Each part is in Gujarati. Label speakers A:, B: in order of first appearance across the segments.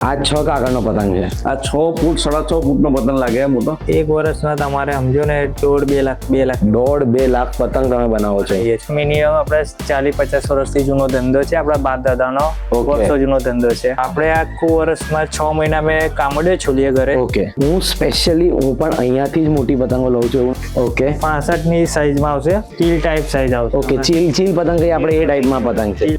A: આ 6 કાગળનો પતંગ છે.
B: આ 6 ફૂટ 6.5 ફૂટનો પતંગ લાગે મોટો.
C: એક વર્ષમાં તમારે સમજો ને 1.5-2 લાખ
A: 1.5-2 લાખ પતંગ તમે બનાવો છો.
C: મિનિમમ આપણે 40-50 વર્ષથી જૂનો ધંધો છે. આપણા બાપ દાદાનો વર્ષો જૂનો ધંધો છે. આપણે આખું વર્ષમાં 6 મહિના મેં કામડે છોલીએ ઘરે.
A: ઓકે, હું સ્પેશિયલી હું પણ અહીંયાથી જ મોટી પતંગો લઉં છું. ઓકે,
C: 65 ની સાઈઝમાં આવશે, ચીલ ટાઈપ સાઈઝ આવશે.
A: ઓકે, ચીલ પતંગ કઈ આપણે એ ટાઈપમાં પતંગ છે.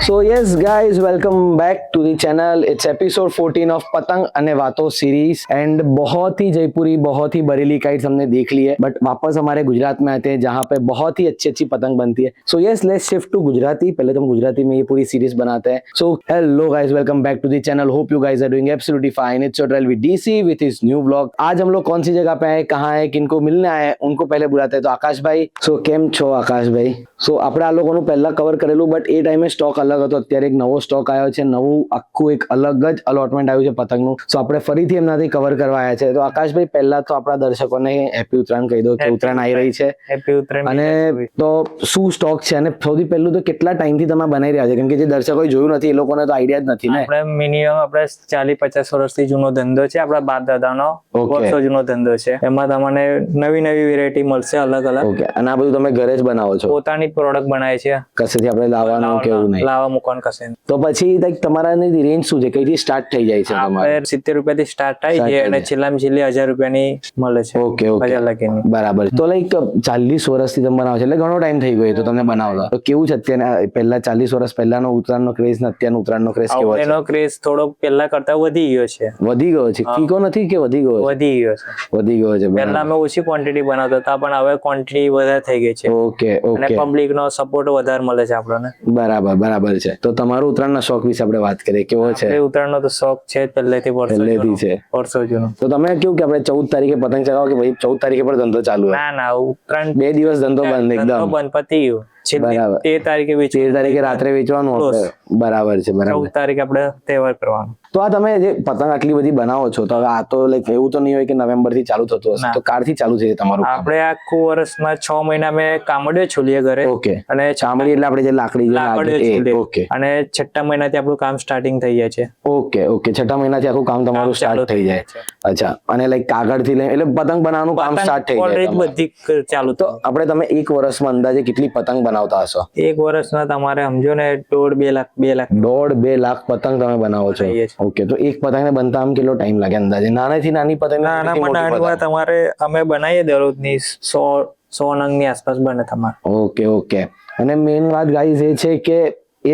A: So yes guys, welcome back to the channel. It's episode 14 of पतंग अने वातो सीरीज एंड बहुत ही जयपुरी, बहुत ही बरेली काइट्स हमने देख ली है, बट वापस हमारे गुजरात में आते हैं जहाँ पे बहुत ही अच्छी अच्छी पतंग बनती है. So yes, let's shift to Gujarati. पहले तो हम गुजराती में ये पूरी सीरीज बनाते हैं. So hello guys, welcome back to the channel. Hope you guys are doing absolutely fine. It's your trail with DC with his new vlog. आज हम लोग कौन सी जगह पे आए, कहाँ है, किनको मिलने आए हैं, उनको पहले बुलाते हैं. तो आकाश भाई, so કેમ છો આકાશ ભાઈ? સો આપણે આ લોકોનું પહેલા કવર કરેલું, બટ એ ટાઈમે સ્ટોક અલગ હતો. અત્યારે એક નવો સ્ટોક આવ્યો છે, નવું આખું એક અલગ જ અલોટમેન્ટ આવ્યું છે પતંગનું. સો આપણે ફરીથી એમનાથી કવર કરવા આવ્યા છે. તો આકાશભાઈ, પહેલા તો આપણા દર્શકોને હેપી ઉત્તરાયણ કહી દો કે ઉત્તરાયણ આવી રહી છે.
C: હેપી ઉત્તરાયણ.
A: અને તો શું સ્ટોક છે, અને સૌથી પહેલું તો કેટલા ટાઈમથી તમે બનાવી રહ્યા છો? કેમ કે જે દર્શકોએ જોયું નથી એ લોકોને તો આઈડિયા જ નથી ને.
C: આપણે મિનિમમ આપણે 40-50 વર્ષથી જૂનો ધંધો છે. આપણા બાપ દાદાનો વર્ષો જૂનો ધંધો છે. એમાં તમને નવી નવી વેરાયટી મળશે, અલગ અલગ.
A: ઓકે, અને આ બધું તમે ઘરે જ બનાવો છો?
C: પોતાની પ્રોડક્ટ બનાવે છે,
A: કશેથી આપણે લાવવાનું કેવું નહીં?
C: લાવવા મૂકવાનું કશે.
A: તો પછી લાઈક તમારાની રેન્જ શું છે, કઈથી સ્ટાર્ટ થઈ જાય છે તમારે?
C: 70 રૂપિયાથી સ્ટાર્ટ થાય છે અને છેલ્લામાં છેલ્લી 1000 રૂપિયાની મળે છે.
A: Okay okay,
C: 1000 લગીની.
A: બરાબર. તો લાઈક 40 વર્ષથી તમે બનાવો છો એટલે ઘણો ટાઈમ થઈ ગયો તો તમને બનાવતા. તો કેવું છે અત્યારે, પહેલા 40 વર્ષ પહેલાનો ઉત્તરાયણનો ક્રેઝ ને અત્યારનો ઉત્તરાયણનો ક્રેઝ કેવો છે?
C: એનો ક્રેઝ થોડો પહેલા કરતા વધી ગયો છે.
A: વધી ગયો છે? ફીકો નથી કે વધી ગયો છે?
C: વધી ગયો છે.
A: વધી ગયો છે.
C: પહેલા અમે ઓછી ક્વોન્ટિટી બનાવતા હતા, પણ હવે ક્વોન્ટિટી વધારે થઈ ગઈ છે.
A: ઓકે
C: અને
A: ઓકે,
C: પબ્લિક નો સપોર્ટ વધારે મળે છે આપણને.
A: બરાબર બરાબર છે. તો તમારો ઉત્તરાયણના શોખ વિશે આપણે વાત કરીએ, કેવો છે?
C: ઉત્તરાયણનો તો શોખ છે પહેલેથી,
A: પહેલેથી છે.
C: વર્ષો જૂનો.
A: તો તમે કેવું કે આપણે 14 તારીખે પતંગ ચગાવો કે ભાઈ 14 તારીખે પણ ધંધો ચાલુ હોય?
C: ના ના, ઉત્તરાયણ
A: 2 દિવસ ધંધો બંધ એકદમ
C: બંધ પતી ગયું.
A: બરાબર.
C: 13 તારીખે
A: 13 તારીખે રાત્રે વેચવાનું આપણે. બરાબર છે, બરાબર.
C: 14 તારીખે આપણે તહેવાર કરવાનો.
A: તો આ તમે જે પતંગ આટલી બધી બનાવો છો, તો હવે આ તો લાઈક એવું તો નહીં હોય કે નવેમ્બર થી ચાલુ થતું હશે, તો ક્યારથી ચાલુ છે તમારું કામ?
C: આપણે આખું વર્ષમાં 6 મહિના મેં કામડે છોલીએ ઘરે.
A: ઓકે,
C: અને
A: ચામડી એટલે આપણે જે લાકડી જે
C: લાકડીઓ
A: લાગે
C: છોલીએ.
A: ઓકે
C: અને 6ઠ્ઠા મહિનાથી આપણું કામ સ્ટાર્ટિંગ થઈ જાય છે.
A: ઓકે ઓકે, 6ઠ્ઠા મહિનાથી આખું કામ તમારું સ્ટાર્ટ થઈ જાય. અચ્છા, અને લાઈક કાગળ થી લઈને એટલે પતંગ બનાવવાનું કામ સ્ટાર્ટ થઈ જાય
C: ઓલરેડી બધી ચાલુ.
A: તો આપણે તમે એક વર્ષમાં અંદાજે કેટલી પતંગ બનાવતા હશો?
C: એક વર્ષમાં તમારે સમજો ને 1.5-2 લાખ
A: 1.5-2 લાખ પતંગ તમે બનાવો છો? ઓકે, તો એક પતંગને બનતા આમ કેટલો ટાઈમ લાગે અંદાજે? નાનાથી નાની પતંગ?
C: નાના તમારે અમે બનાવીએ દરરોજની 100 નંગની આસપાસ બને તમારે.
A: ઓકે ઓકે, અને મેઇન વાત ગાઈઝ એ છે કે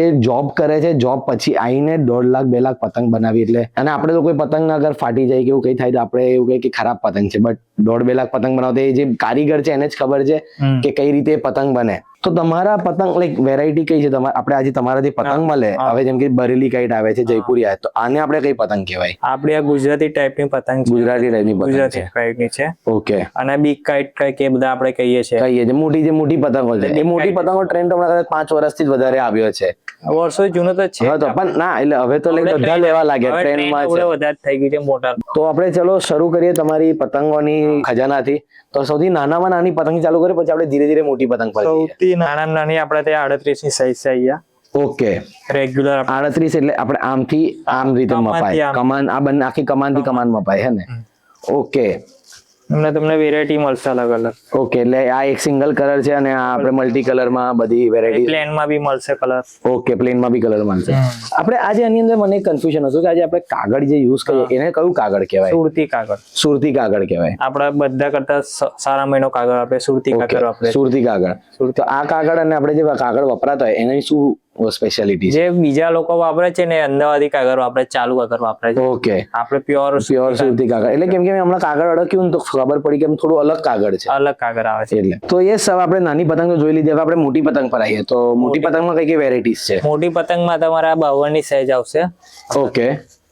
A: એ જોબ કરે છે, જોબ પછી આવીને 1.5 લાખ 2 લાખ પતંગ બનાવી એટલે. અને આપણે તો કોઈ પતંગ અગર ફાટી જાય કે એવું કઈ થાય તો આપણે એવું કહીએ કે ખરાબ પતંગ છે, બટ 1.5-2 લાખ પતંગ બનાવતા એ જે કારીગર છે એને જ ખબર છે કે કઈ રીતે પતંગ બને. તો તમારા પતંગ લાઈક વેરાયટી કઈ છે તમારે? આપણે આજે તમારાથી પતંગ મળે, હવે જેમ કે બરેલી કાઈટ આવે છે, જયપુરી આવે, તો આને આપણે કઈ પતંગ કહેવાય?
C: આપણે આ ગુજરાતી ટાઈપની પતંગ છે.
A: ગુજરાતી ટાઈપની પતંગ
C: ગુજરાતી
A: છે.
C: ટાઈપની છે.
A: ઓકે,
C: અને બિગ કાઈટ કે બધા આપણે કહીએ છીએ.
A: કહીએ છે મોટી પતંગો છે. એ મોટી પતંગો ટ્રેન્ડ તો હમણાં 5 વર્ષથી જ વધારે આવ્યો છે.
C: વર્ષો જૂનો તો છે.
A: હા, તો પણ ના એટલે હવે તો લાઈક બધા લેવા લાગ્યા, ટ્રેન્ડમાં છે.
C: વધારે થઈ ગઈ છે મોટા.
A: તો આપણે ચલો શરૂ કરીએ તમારી પતંગોની ખજાનાથી. તો સૌથી નાનામાં નાની પતંગ ચાલુ કરીએ, પછી આપણે ધીરે ધીરે મોટી પતંગ પર જઈએ.
C: સૌથી નાનામાં નાની આપણે ત્યાં 38 ની સાઈઝ છે અહીંયા.
A: ઓકે,
C: રેગ્યુલર
A: 38 એટલે આપણે આમથી આમ રીતે મપાય, કમાન આ બંને આખી કમાનથી કમાન મપાય હે ને? ઓકે,
C: એમને તમને વેરાયટી મળશે અલગ અલગ.
A: ઓકે, એટલે આ એક સિંગલ કલર છે અને આ આપણે મલ્ટી કલરમાં બધી વેરાયટી.
C: પ્લેન માં બી મળશે કલર.
A: ઓકે, પ્લેનમાં બી કલર મળશે. આપણે આજે આની અંદર મને કન્ફ્યુઝન હતું કે આજે આપણે કાગળ જે યુઝ કરીએ એને કયું કાગળ કહેવાય?
C: સુરતી કાગળ.
A: સુરતી કાગળ કહેવાય.
C: આપણા બધા કરતા સારા મહિનો કાગળ આપણે સુરતી કાગળ વાપરે.
A: સુરતી કાગળ. તો આ કાગળ અને આપણે જે કાગળ વપરાતા હોય એની શું સ્પેશિયાલિટી છે?
C: જે બીજા લોકો વાપરે છે ને અમદાવાદી કાગળ વાપરે, ચાલુ કાગળ વાપરે છે.
A: ઓકે,
C: આપણે પ્યોર
A: સુરતી કાગળ એટલે કેમ કે હમણાં કાગળ અડક્યું ને તો ખબર પડી કે થોડું અલગ કાગળ છે.
C: અલગ કાગળ આવે છે
A: એટલે. તો એ સબ આપણે નાની પતંગ જોઈ લીધી, હવે આપણે મોટી પતંગ પર આવીએ. તો મોટી પતંગમાં કઈ કઈ વેરાયટીઝ છે?
C: મોટી પતંગમાં તમારા 52 ની સાઈઝ આવશે.
A: ઓકે,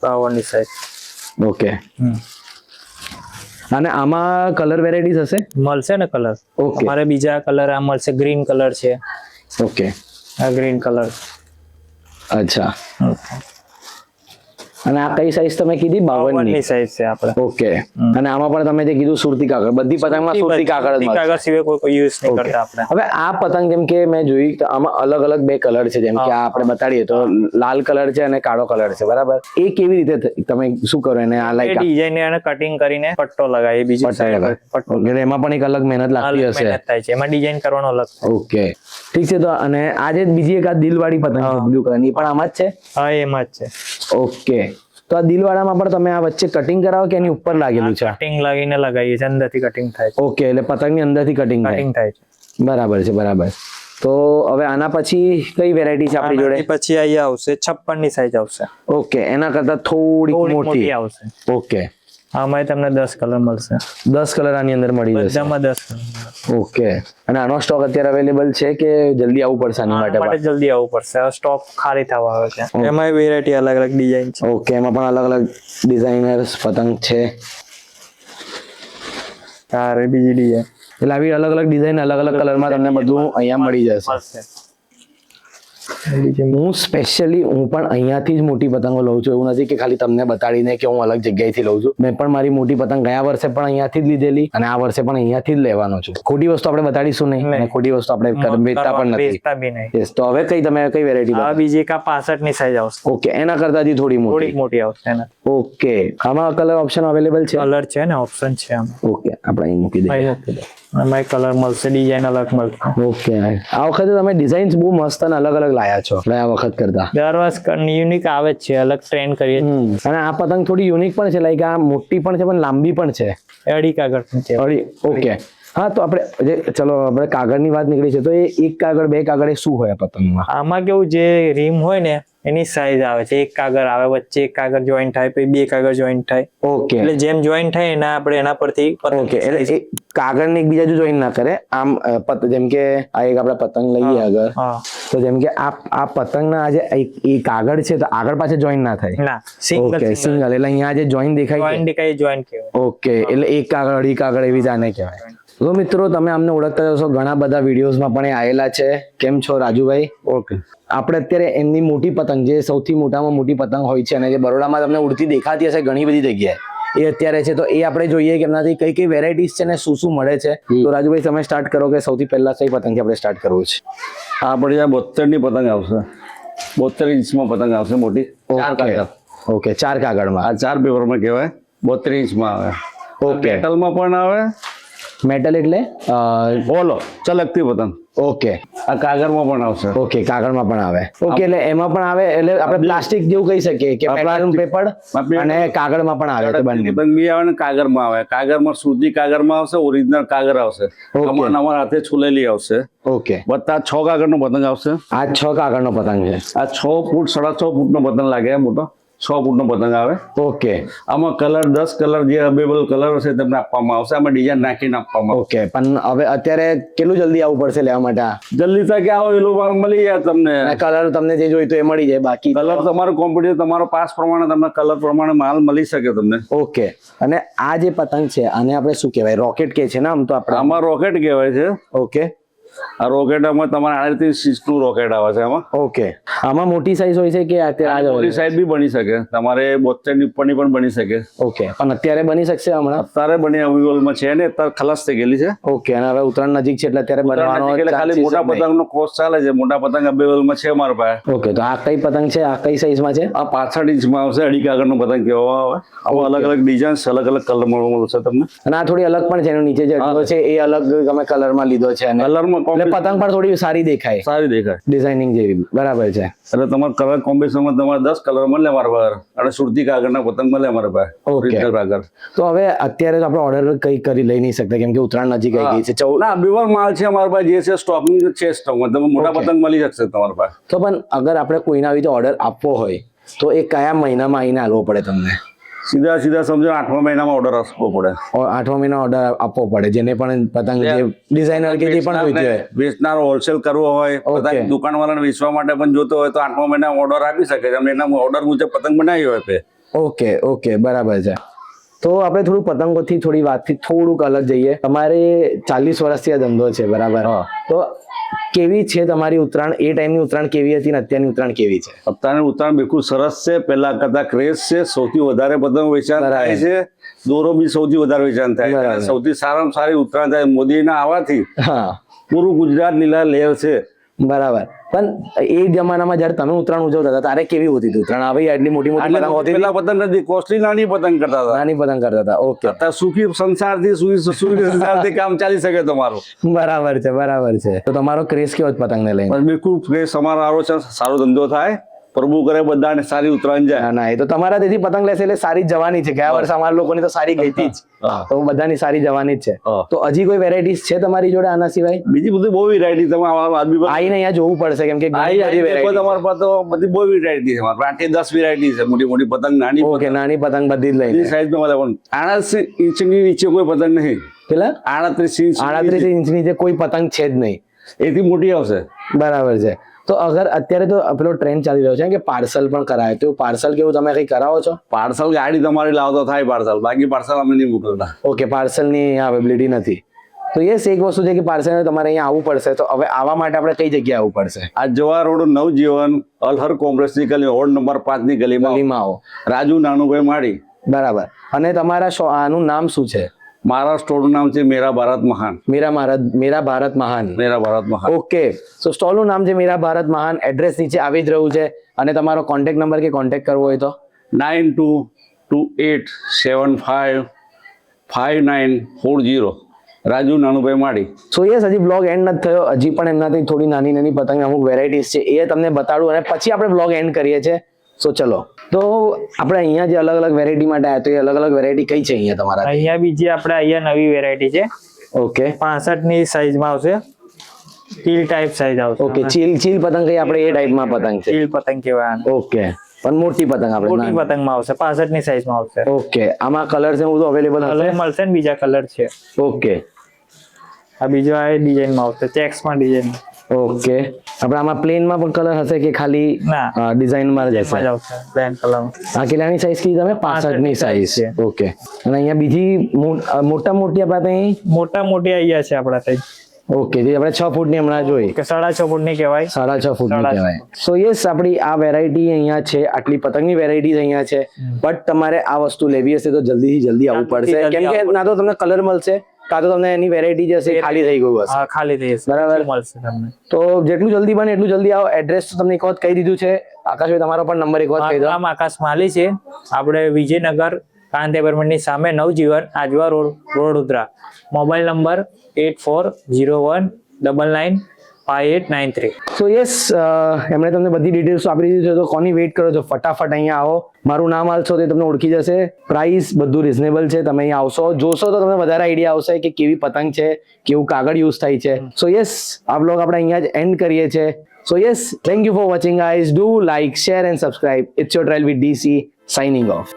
C: 52 ની સાઈઝ.
A: ઓકે, અને આમાં કલર વેરાયટીઝ હશે?
C: મળશે ને કલર.
A: ઓકે,
C: તમારે બીજા કલર આ મળશે. ગ્રીન કલર છે.
A: ઓકે,
C: આ ગ્રીન કલર.
A: અચ્છા. અને આ કઈ સાઈઝ તમે કીધી 52
C: ની
A: ની
C: સાઈઝ છે આપણે.
A: ઓકે. અને આમાં પણ તમે જે કીધું સુરતી કાગળ, બધી પતંગમાં સુરતી કાગળ જ
C: સુરતી
A: મળશે.
C: કાગળ સિવાય કોઈ યુઝ નહીં કરતા આપણે.
A: હવે આ પતંગ જેમ કે મેં જોઈ તો આમાં અલગ અલગ બે કલર છે, જેમ કે આ આપણે બતાડીએ તો લાલ કલર છે અને કાળો કલર છે, બરાબર. એ કેવી રીતે તમે શું કરો એને આ
C: એ
A: લાઈક
C: ડિઝાઇન અને કટિંગ કરીને પટ્ટો લગાવીએ. બીજી side પટ્ટો
A: એમાં પણ એક અલગ મહેનત લાગતી
C: અલગ
A: હશે.
C: મહેનત થાય છે, એમાં ડિઝાઇન કરવાનો અલગ થાય.
A: ઓકે, ઠીક છે. તો અને આ જે બીજી એક આ દિલવાળી પતંગ છે બ્લુ કલરની, પણ આમાં જ છે.
C: હા, એમાં જ છે.
A: ઓકે, તો આ દિલવાળામાં પણ તમે આ વચ્ચે કટિંગ કરાવો કે એની ઉપર લાગેલું છે?
C: કટિંગ લાગીને લગાવીએ છીએ, અંદરથી કટિંગ થાય છે.
A: ઓકે, એટલે પતંગની અંદરથી કટિંગ
C: કટિંગ
A: થાય.
C: થાય છે.
A: બરાબર છે, બરાબર. તો હવે આના પછી કઈ વેરાયટી છે આપણી જોડે?
C: આનાથી પછી અહીંયા આવશે 56 ની સાઈઝ આવશે.
A: ઓકે, એના કરતા થોડી
C: થોડી
A: મોટી.
C: મોટી આવશે.
A: ઓકે,
C: આમાં તમને 10 કલર મળશે.
A: 10 કલર આની અંદર મળી જશે.
C: બધામાં 10 કલર.
A: ઓકે, અને આનો સ્ટોક અત્યારે અવેલેબલ છે કે જલ્દી આવવું પડશે આની
C: આના
A: માટે?
C: માટે જલ્દી આવવું પડશે, સ્ટોક ખાલી થવા આવે છે. એમાં વેરાયટી અલગ અલગ ડિઝાઇન છે.
A: ઓકે, એમાં પણ અલગ અલગ ડિઝાઇનર્સ પતંગ છે.
C: તારે બીજી ડિઝાઇન
A: એટલે આવી અલગ અલગ ડિઝાઇન અલગ અલગ કલરમાં તમને બધું અહીંયા મળી જશે.
C: મળશે.
A: હું સ્પેશિયલી હું પણ અહીંયાથી જ મોટી પતંગો લઉં છું. એવું નથી કે ખાલી તમને બતાડીને કે હું અલગ જગ્યાએથી લઉં છું. મેં પણ મારી મોટી પતંગ ગયા વર્ષે પણ અહીંયાથી જ લીધેલી અને આ વર્ષે પણ અહીંયાથી જ લેવાનો છું. ખોટી વસ્તુ આપણે બતાડીશું નહીં અને ખોટી વસ્તુ આપણે વેચતા પણ નથી.
C: વેચતા બી નહીં.
A: Yes, તો હવે તમે કઈ વેરાયટી?
C: આ બીજી એક 65 ની સાઈઝ આવશે.
A: ઓકે, એના કરતા હજી થોડી મોટી.
C: થોડીક મોટી આવશે એના.
A: ઓકે, આમાં કલર ઓપ્શન અવેલેબલ છે?
C: કલર છે ને, ઓપ્શન છે આમાં.
A: ઓકે, આપણે અહીં મૂકી દઈએ.
C: અહીં મૂકી દો. આમાં કલર મળશે, ડિઝાઇન અલગ મળશે.
A: ઓકે, આ વખતે તમે ડિઝાઇન્સ બહુ મસ્ત અને અલગ અલગ લાયા છો ગયા વખત કરતા.
C: દર વર્ષ યુનિક આવે જ છે, અલગ ટ્રેન્ડ કરીએ.
A: અને આ પતંગ થોડી યુનિક પણ છે, લાઈક આ મોટી પણ છે પણ લાંબી પણ છે.
C: અડી કાગળ છે.
A: ઓકે, હા. તો આપણે ચલો આપણે કાગળની વાત નીકળી છે, તો એ એક કાગળ બે કાગળ એ શું હોય આ પતંગમાં?
C: આમાં કેવું, જે રીમ હોય ને એની સાઈઝ આવે છે. એક કાગળ આવે, વચ્ચે એક કાગળ જોઈન્ટ થાય, પછી બે કાગળ જોઈન્ટ થાય.
A: ઓકે,
C: એટલે જેમ જોઈન્ટ થાય એના આપણે એના પરથી
A: ઓકે, એટલે એ કાગળને એકબીજા જો જોઈન ના કરે આમ જેમ કે આ એક આપણે પતંગ લઈએ આગળ,
C: હા,
A: તો જેમ કે આ પતંગના આ જે એ કાગળ છે તો આગળ પાછળ જોઈન ના થાય.
C: ના, સિંગલ
A: ઓકે, સિંગલ. એટલે અહીંયા જે જોઈન દેખાય છે.
C: જોઈન્ટ દેખાય, જોઈન્ટ કહેવાય.
A: ઓકે, એટલે એક કાગળ અઢી કાગળ એવી જાને કહેવાય. તો મિત્રો તમે અમને ઓળખતા જશો, ઘણા બધા વિડીયોઝમાં પણ એ આવેલા છે. કેમ છો રાજુભાઈ?
B: ઓકે.
A: આપણે અત્યારે એમની મોટી પતંગ, જે સૌથી મોટામાં મોટી પતંગ હોય છે અને જે બરોડામાં તમને ઉડતી દેખાતી હશે ઘણી બધી જગ્યાએ, એ અત્યારે છે. તો એ આપણે જોઈએ કે એમનાથી કઈ કઈ વેરાયટીઝ છે ને શું શું મળે છે. તો રાજુભાઈ તમે સ્ટાર્ટ કરો કે સૌથી પહેલા કઈ પતંગથી આપણે સ્ટાર્ટ કરવું છે?
B: આ આપણી આ 72 ની પતંગ આવશે. 72 ઇંચમાં પતંગ આવશે મોટી. 4 કાગળ.
A: ઓકે, 4 કાગળમાં.
B: આ 4 પેપરમાં કહેવાય. 72 ઇંચમાં આવે.
A: ઓકે,
B: મેટલમાં પણ આવે.
A: મેટલ એટલે
B: બોલો ચલકતી પતંગ.
A: ઓકે,
B: આ કાગળમાં પણ આવશે.
A: ઓકે, કાગળમાં પણ આવે. ઓકે, એટલે એમાં પણ આવે. એટલે આપણે પ્લાસ્ટિક જેવું કહી શકીએ કે પેપર પેપર અને કાગળમાં પણ આવે. તો બંને
B: પતંગ બી આવે ને કાગળમાં આવે. કાગળમાં સુરતી કાગળમાં આવશે, ઓરિજિનલ કાગળ આવશે. કમાન અમારા હાથે છુલેલી આવશે.
A: ઓકે,
B: બધા 6 કાગળનો પતંગ આવશે.
A: આ 6 કાગળનો પતંગ છે.
B: આ 6 ફૂટ 6.5 ફૂટનો પતંગ લાગે મોટો. 6 ફૂટનો પતંગ આવે.
A: ઓકે,
B: આમાં કલર 10 કલર જે અવેલેબલ કલર હશે તમને આપવામાં આવશે. આમાં ડિઝાઇન નાખીને આપવામાં
A: ઓકે. પણ હવે અત્યારે કેટલું જલ્દી આવવું પડશે લેવા માટે?
B: જલ્દી તકે આવો એટલું વાર મળી જાય તમને.
A: કલર તમને જે જોઈતો એ મળી જાય. બાકી
B: કલર તમારો કોમ્પ્યુટર તમારો પાસ પ્રમાણે તમને કલર પ્રમાણે માલ મળી શકે તમને.
A: ઓકે. અને આ જે પતંગ છે આને આપણે શું કહેવાય? રોકેટ કે છે ને આમ તો આપણે?
B: આમાં રોકેટ કહેવાય છે.
A: ઓકે,
B: આ રોકેટમાં તમારે 38 ઇંચનું રોકેટ આવે છે આમાં.
A: ઓકે. આમાં મોટી સાઈઝ હોય છે કે અત્યારે
B: મોટી સાઈઝ બી બની શકે. તમારે 72 ની ઉપરની પણ બની શકે.
A: ઓકે, પણ અત્યારે બની શકશે હમણાં?
B: અત્યારે બની અવેલેબલમાં છે ને, અત્યારે ખલાસ થઈ ગયેલી છે.
A: ઓકે, અને હવે ઉત્તરાયણ નજીક છે એટલે અત્યારે બનવાનો
B: એટલે ખાલી મોટા પતંગનો કોર્સ ચાલે છે. મોટા પતંગ અવેલેબલમાં છે અમારા પાસે.
A: ઓકે, તો આ કઈ પતંગ છે? આ કઈ સાઈઝમાં છે?
B: આ 65 ઇંચમાં આવશે. અઢી કાગળનો પતંગ કહેવામાં આવે. આમાં અલગ અલગ ડિઝાઇન અલગ અલગ કલર મળશે તમને.
A: અને આ થોડી અલગ પણ છે. એનો નીચે જે અડધો છે એ અલગ તમે કલરમાં લીધો છે અને
B: કલરમાં
A: એટલે પતંગ પણ થોડી સારી દેખાય,
B: સારી દેખાય,
A: ડિઝાઇનિંગ જેવી. બરાબર છે.
B: એટલે તમારે કલર કોમ્બિનેશનમાં તમારે 10 કલર મળે અમારા પાસે. અને સુરતી કાગળના પતંગ મળે અમારા પાસે. ઓરિજિનલ કાગળ.
A: તો હવે અત્યારે તો આપણે ઓર્ડર કઈ કરી લઈ નહીં શકતા કેમ કે ઉત્તરાયણ નજીક આવી ગઈ છે.
B: ના, બીવર માલ છે અમારા પાસે. જે છે સ્ટોકિંગ છે. સ્ટોકમાં તમે મોટા પતંગ મળી શકશે તમારા પાસે.
A: તો પણ અગર આપણે કોઈને આવી રીતે ઓર્ડર આપવો હોય તો એ કયા મહિનામાં આવીને આવવો પડે તમને?
B: સીધા સમજો 8મા મહિનામાં ઓર્ડર આપવો પડે.
A: 8મા મહિના ઓર્ડર આપવો પડે. જેને પણ પતંગ જે ડિઝાઇનર કે જે પણ જોઈતી હોય,
B: વેચનાર હોલસેલ કરવો હોય, પતંગ દુકાનવાળાને વેચવા માટે પણ જોતો હોય તો 8મા મહિનામાં ઓર્ડર આપી શકે છે. એના ઓર્ડર મુજબ પતંગ બનાવી હોય તે.
A: ઓકે, ઓકે, બરાબર છે. તો આપણે થોડું પતંગોથી થોડી વાતથી થોડુંક અલગ જઈએ. તમારે 40 વર્ષથી આ ધંધો છે બરાબર?
B: હા.
A: તો કેવી છે તમારી ઉત્તરાયણ? એ ટાઈમની ઉત્તરાયણ કેવી હતી ને અત્યારની ઉત્તરાયણ કેવી છે?
B: અત્યારની ઉત્તરાયણ બિલકુલ સરસ છે. પહેલા કરતા ક્રેઝ છે. સૌથી વધારે પતંગ વેચાણ થાય છે. દોરો બી સૌથી વધારે વેચાણ થાય છે. સૌથી સારામાં સારી ઉત્તરાયણ થાય મોદીના આવવાથી
A: હા,
B: પૂરું ગુજરાત લીલા લહેર છે.
A: બરાબર. પણ એ જમાનામાં જયારે તમે ઉત્તરાયણ ઉજવતા હતા ત્યારે કેવી હોતી હતી ઉત્તરાયણ? આવી આટલી મોટી મોટી પતંગ હોતી હતી?
B: પેલા પતંગ નથી, કોસ્ટલી નાની પતંગ કરતા હતા.
A: નાની પતંગ કરતા હતા. ઓકે,
B: અત્યારે સુખી સંસારથી સુખી સંસારથી કામ ચાલી શકે તમારું.
A: બરાબર છે, બરાબર છે. તો તમારો ક્રેઝ કેવો છે પતંગને લઈને?
B: પણ બિલકુલ ફ્રેશ અમારો આવો છે. સારો ધંધો થાય, પ્રભુ કરે બધાને સારી ઉત્તરાયણ જાય.
A: ના ના, એ તો તમારા તેથી પતંગ લેશે એટલે સારી જ જવાની છે. ગયા વર્ષે અમારા લોકોની તો સારી ગઈ હતી જ, તો બધાની સારી જવાની જ છે. તો હજી કોઈ વેરાયટીઝ છે તમારી જોડે આના સિવાય?
B: બીજી બધી બહુ વેરાયટી તમે આદમી
A: આઈને અહીંયા જોવું પડશે કેમ કે
B: તમારા પાસે તો બધી બહુ વેરાયટી છે. અમારા 8-10 વેરાયટી છે. મોટી મોટી પતંગ, નાની
A: ઓકે, નાની પતંગ બધી જ લઈને.
B: સાઈઝ માં મળે. પણ 38 ઇંચની નીચે કોઈ પતંગ નહીં.
A: પેલા
B: 38 ઇંચ
A: 38 ઇંચની જે કોઈ પતંગ છે જ નહીં.
B: એથી મોટી આવશે.
A: બરાબર છે. તો અગર અત્યારે તો પેલો ટ્રેન્ડ ચાલી રહ્યો છે કે પાર્સલ પણ કરાય, તો પાર્સલ કેવું તમે કઈ કરાવો છો?
B: પાર્સલ ગાડી તમારી લાવો તો થાય પાર્સલ, બાકી પાર્સલ અમે નહીં મોકલતા.
A: ઓકે, પાર્સલની અવેબિલિટી નથી. તો યસ, એક વસ્તુ છે કે પાર્સલ તમારે અહીંયા આવવું પડશે. તો હવે આવા માટે આપણે કઈ જગ્યાએ આવવું પડશે?
B: આ જવા રોડ નવજીવન અલહર કોમ્પ્લેક્સની ગલી, વોર્ડ નંબર 5 ની ગલીમાં
A: આવો.
B: રાજુ નાનુભાઈ માળી.
A: બરાબર. અને તમારા આનું નામ શું છે?
B: મારા સ્ટોરનું નામ છે મેરા ભારત મહાન.
A: મેરા ભારત મહાન.
B: મેરા ભારત મહાન.
A: ઓકે, સો સ્ટોલનું નામ છે મેરા ભારત મહાન. એડ્રેસ નીચે આવી જ રહ્યું છે. અને તમારો કોન્ટેક્ટ નંબર કે કોન્ટેક્ટ કરવો હોય તો
B: 9228755940. રાજુ નાનુભાઈ માળી.
A: સો યસ, હજી બ્લોગ એન્ડ નથી થયો. હજી પણ એમનાથી થોડી નાની નાની પતંગ અમુક વેરાયટીઝ છે એ તમને બતાડું અને પછી આપણે બ્લોગ એન્ડ કરીએ છીએ. સો ચલો, તો આપણે અહીંયા જે અલગ અલગ વેરાયટી માટે આવ્યા તો એ અલગ અલગ વેરાયટી કઈ છે અહીંયા તમારા?
C: અહીંયા બીજી આપણે અહીંયા નવી વેરાયટી છે.
A: ઓકે,
C: 65 ની સાઈઝમાં આવશે. ચીલ ટાઈપ સાઈઝ આવશે.
A: ઓકે, ચીલ પતંગ કઈ આપણે એ ટાઈપમાં પતંગ છે?
C: ચીલ પતંગ કહેવાય.
A: ઓકે, પણ મોટી પતંગ આપણે
C: મોટી પતંગમાં આવશે. 65 ની સાઈઝમાં આવશે.
A: ઓકે, આમાં કલર છે હું તો અવેલેબલ
C: કલર
A: હશે?
C: મળશે ને બીજા કલર છે.
A: ઓકે,
C: આ બીજો આ ડિઝાઇનમાં આવશે, ચેક્સમાં ડિઝાઇન.
A: ઓકે, આપણે આમાં પ્લેનમાં પણ કલર હશે કે ખાલી
C: ના,
A: ડિઝાઇનમાં જ હશે?
C: આવશે પ્લેન કલર.
A: આ કેટલાની સાઈઝ કીધી તમે? 65 ની સાઈઝ. ઓકે, અને અહીંયા બીજી મોટા મોટી આપણે
C: મોટા મોટી અહીંયા છે આપણા સાઈઝ.
A: ઓકે, જે આપણે 6 ફૂટની હમણાં જોઈ
C: કે 6.5 ફૂટની કહેવાય.
A: 6.5 ફૂટની કહેવાય. સો યસ, આપણી આ વેરાયટી અહીંયા છે. આટલી પતંગની વેરાયટી અહીંયા છે. બટ તમારે આ વસ્તુ લેવી હશે તો જલ્દીથી જલ્દી આવવું પડશે કેમ કે ના તો તમને કલર મળશે, કાં તો તમને એની વેરાયટી જશે ખાલી થઈ ગયું હશે.
C: હા, ખાલી થઈ જશે.
A: બરાબર,
C: મળશે તમને.
A: તો જેટલું જલ્દી બને એટલું જલ્દી આવો. એડ્રેસ તો તમને એક વખત કહી દીધું છે. આકાશભાઈ, તમારો પણ નંબર એક વખત કહી દો.
C: નામ આકાશ માલી છે. આપણે વિજયનગર કાંતિ એપાર્ટમેન્ટની સામે Navjivan Ajwa road, Vadodara. Mobile number 8401995893.
A: So yes, એમણે તમને બધી ડિટેલ્સ આપી દીધી છે. તો કોની વેઇટ કરો છો? ફટાફટ અહીંયા આવો. મારું નામ આલશો તો તમને ઓળખી જશે. પ્રાઇસ બધું રિઝનેબલ છે. તમે અહીંયા આવશો, જોશો તો તમને વધારે આઈડિયા આવશે કે કેવી પતંગ છે, કેવું કાગળ યુઝ થાય છે. સો યસ, આ બ્લોગ આપણે અહીંયા જ એન્ડ કરીએ છીએ. So yes, thank you for watching guys. Do like, share and subscribe. It's your trial with DC, signing off.